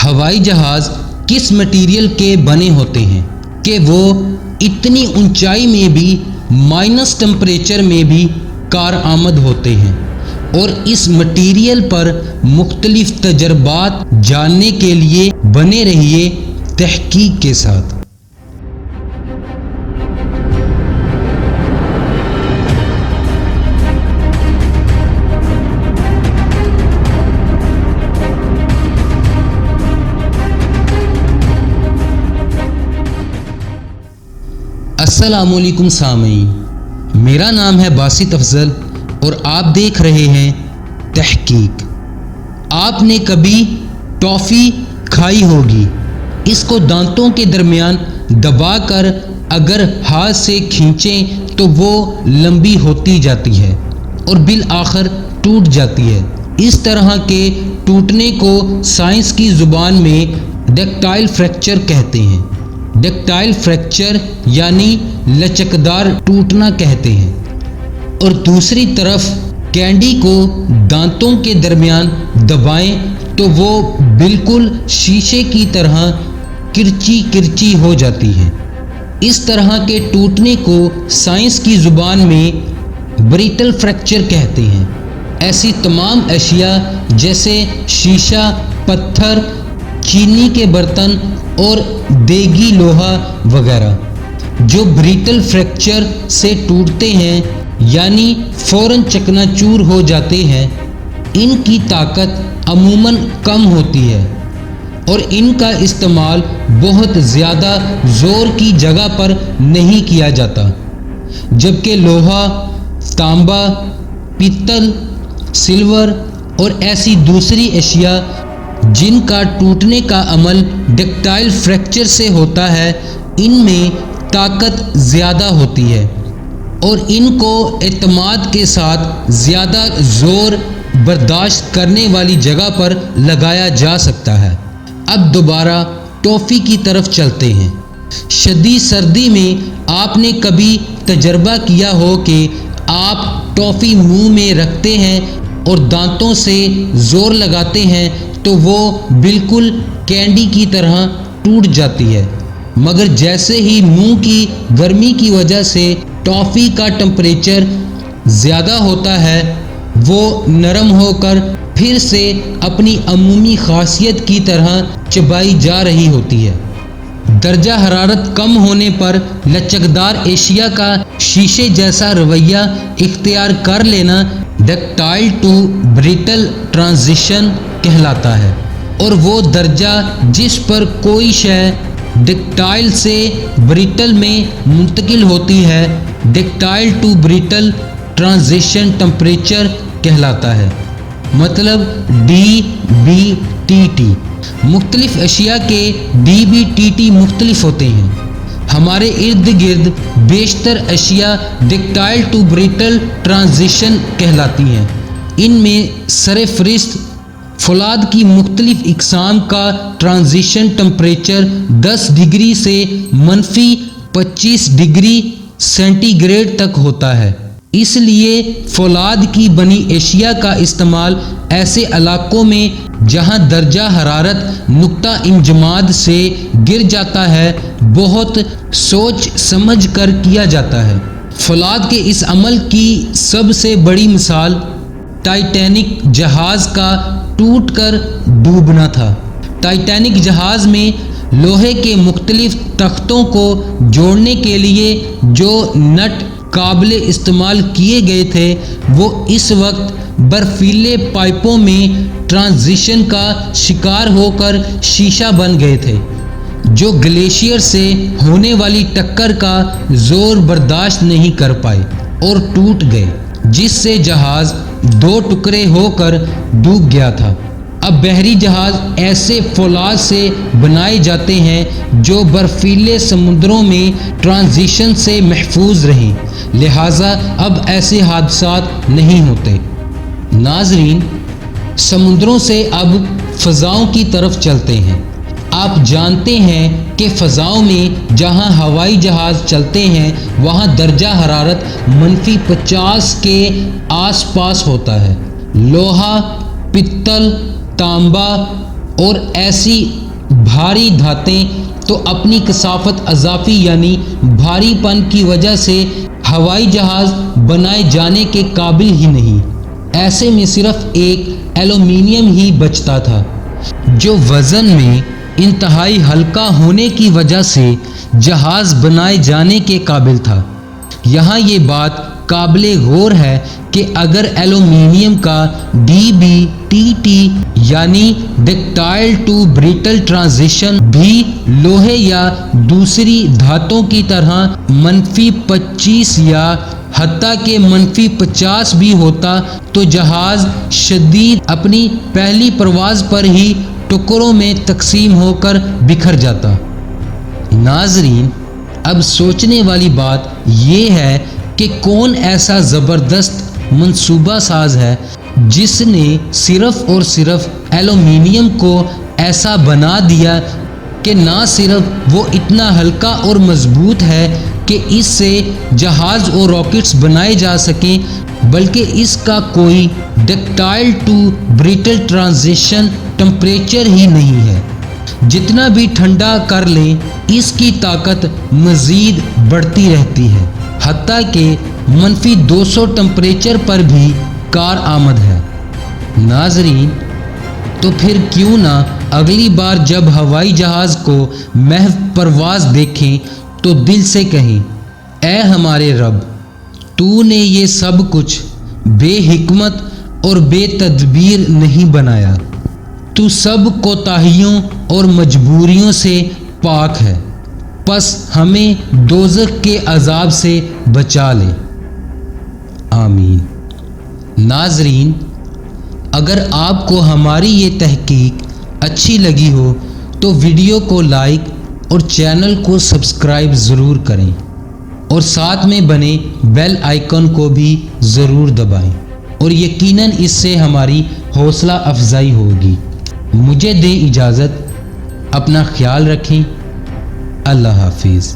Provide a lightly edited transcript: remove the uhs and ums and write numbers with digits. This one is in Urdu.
ہوائی جہاز کس مٹیریل کے بنے ہوتے ہیں کہ وہ اتنی اونچائی میں بھی مائنس ٹمپریچر میں بھی کارآمد ہوتے ہیں، اور اس مٹیریل پر مختلف تجربات جاننے کے لیے بنے رہیے تحقیق کے ساتھ۔ السلام علیکم سامعین، میرا نام ہے باسط افضل اور آپ دیکھ رہے ہیں تحقیق۔ آپ نے کبھی ٹافی کھائی ہوگی۔ اس کو دانتوں کے درمیان دبا کر اگر ہاتھ سے کھینچیں تو وہ لمبی ہوتی جاتی ہے اور بالآخر ٹوٹ جاتی ہے۔ اس طرح کے ٹوٹنے کو سائنس کی زبان میں ڈکٹائل فریکچر کہتے ہیں۔ ڈکٹائل فریکچر یعنی لچکدار ٹوٹنا کہتے ہیں۔ اور دوسری طرف کینڈی کو دانتوں کے درمیان دبائیں تو وہ بالکل شیشے کی طرح کرچی کرچی ہو جاتی ہے۔ اس طرح کے ٹوٹنے کو سائنس کی زبان میں بریٹل فریکچر کہتے ہیں۔ ایسی تمام اشیاء جیسے شیشہ، پتھر، چینی کے برتن اور دیگی لوہا وغیرہ جو بریٹل فریکچر سے ٹوٹتے ہیں یعنی فوراً چکنا چور ہو جاتے ہیں، ان کی طاقت عموماً کم ہوتی ہے اور ان کا استعمال بہت زیادہ زور کی جگہ پر نہیں کیا جاتا، جبکہ لوہا، تانبا، پیتل، سلور اور ایسی دوسری اشیاء جن کا ٹوٹنے کا عمل ڈکٹائل فریکچر سے ہوتا ہے، ان میں طاقت زیادہ ہوتی ہے اور ان کو اعتماد کے ساتھ زیادہ زور برداشت کرنے والی جگہ پر لگایا جا سکتا ہے۔ اب دوبارہ ٹافی کی طرف چلتے ہیں۔ شدید سردی میں آپ نے کبھی تجربہ کیا ہو کہ آپ ٹافی منہ میں رکھتے ہیں اور دانتوں سے زور لگاتے ہیں تو وہ بالکل کینڈی کی طرح ٹوٹ جاتی ہے، مگر جیسے ہی منہ کی گرمی کی وجہ سے ٹافی کا ٹمپریچر زیادہ ہوتا ہے، وہ نرم ہو کر پھر سے اپنی عمومی خاصیت کی طرح چبائی جا رہی ہوتی ہے۔ درجہ حرارت کم ہونے پر لچکدار اشیاء کا شیشے جیسا رویہ اختیار کر لینا ڈکٹائل ٹو بریٹل ٹرانزیشن کہلاتا ہے، اور وہ درجہ جس پر کوئی شے ڈکٹائل سے بریٹل میں منتقل ہوتی ہے ڈکٹائل ٹو بریٹل ٹرانزیشن ٹمپریچر کہلاتا ہے، مطلب DBTT۔ مختلف اشیاء کے DBTT مختلف ہوتے ہیں۔ ہمارے ارد گرد بیشتر اشیاء ڈکٹائل ٹو بریٹل ٹرانزیشن کہلاتی ہیں۔ ان میں سر فہرست فولاد کی مختلف اقسام کا ٹرانزیشن ٹمپریچر 10 ڈگری سے -25 ڈگری سینٹی گریڈ تک ہوتا ہے۔ اس لیے فولاد کی بنی اشیاء کا استعمال ایسے علاقوں میں جہاں درجہ حرارت نقطہ انجماد سے گر جاتا ہے بہت سوچ سمجھ کر کیا جاتا ہے۔ فولاد کے اس عمل کی سب سے بڑی مثال ٹائٹینک جہاز کا ٹوٹ کر ڈوبنا تھا۔ ٹائٹینک جہاز میں لوہے کے مختلف تختوں کو جوڑنے کے لیے جو نٹ قابل استعمال کیے گئے تھے وہ اس وقت برفیلے پائپوں میں ٹرانزیشن کا شکار ہو کر شیشہ بن گئے تھے، جو گلیشیئر سے ہونے والی ٹکر کا زور برداشت نہیں کر پائے اور ٹوٹ گئے، جس سے جہاز 2 ٹکڑے ہو کر ڈوب گیا تھا۔ اب بحری جہاز ایسے فولاد سے بنائے جاتے ہیں جو برفیلے سمندروں میں ٹرانزیشن سے محفوظ رہیں، لہٰذا اب ایسے حادثات نہیں ہوتے۔ ناظرین، سمندروں سے اب فضاؤں کی طرف چلتے ہیں۔ آپ جانتے ہیں کہ فضاؤں میں جہاں ہوائی جہاز چلتے ہیں وہاں درجہ حرارت -50 کے آس پاس ہوتا ہے۔ لوہا، پتل، تانبا، اور ایسی بھاری دھاتیں تو اپنی کثافت اضافی یعنی بھاری پن کی وجہ سے ہوائی جہاز بنائے جانے کے قابل ہی نہیں۔ ایسے میں صرف ایک ایلومینیم ہی بچتا تھا جو وزن میں انتہائی ہلکا ہونے کی وجہ سے جہاز بنائے جانے کے قابل تھا۔ یہاں یہ بات قابل غور ہے کہ اگر ایلومینیم کا DBTT یعنی ڈکٹائل ٹو بریٹل ٹرانزیشن بھی لوہے یا دوسری دھاتوں کی طرح -25 یا حتیٰ کہ -50 بھی ہوتا تو جہاز شدید اپنی پہلی پرواز پر ہی ٹکڑوں میں تقسیم ہو کر بکھر جاتا۔ ناظرین، اب سوچنے والی بات یہ ہے کہ کون ایسا زبردست منصوبہ ساز ہے جس نے صرف اور صرف ایلومینیم کو ایسا بنا دیا کہ نہ صرف وہ اتنا ہلکا اور مضبوط ہے کہ اس سے جہاز اور راکٹس بنائے جا سکیں، بلکہ اس کا کوئی ڈکٹائل ٹو بریٹل ٹرانزیشن ٹمپریچر ہی نہیں ہے۔ جتنا بھی ٹھنڈا کر لیں اس کی طاقت مزید بڑھتی رہتی ہے، حتیٰ کہ -200 ٹمپریچر پر بھی کارآمد ہے۔ ناظرین، تو پھر کیوں نہ اگلی بار جب ہوائی جہاز کو محض پرواز دیکھیں تو دل سے کہیں، اے ہمارے رب، تو نے یہ سب کچھ بے حکمت اور بے تدبیر نہیں بنایا، تو سب کوتاہیوں اور مجبوریوں سے پاک ہے، پس ہمیں دوزخ کے عذاب سے بچا لے، آمین۔ ناظرین، اگر آپ کو ہماری یہ تحقیق اچھی لگی ہو تو ویڈیو کو لائک اور چینل کو سبسکرائب ضرور کریں اور ساتھ میں بنے بیل آئیکن کو بھی ضرور دبائیں، اور یقیناً اس سے ہماری حوصلہ افزائی ہوگی۔ مجھے دیں اجازت، اپنا خیال رکھیں، اللہ حافظ۔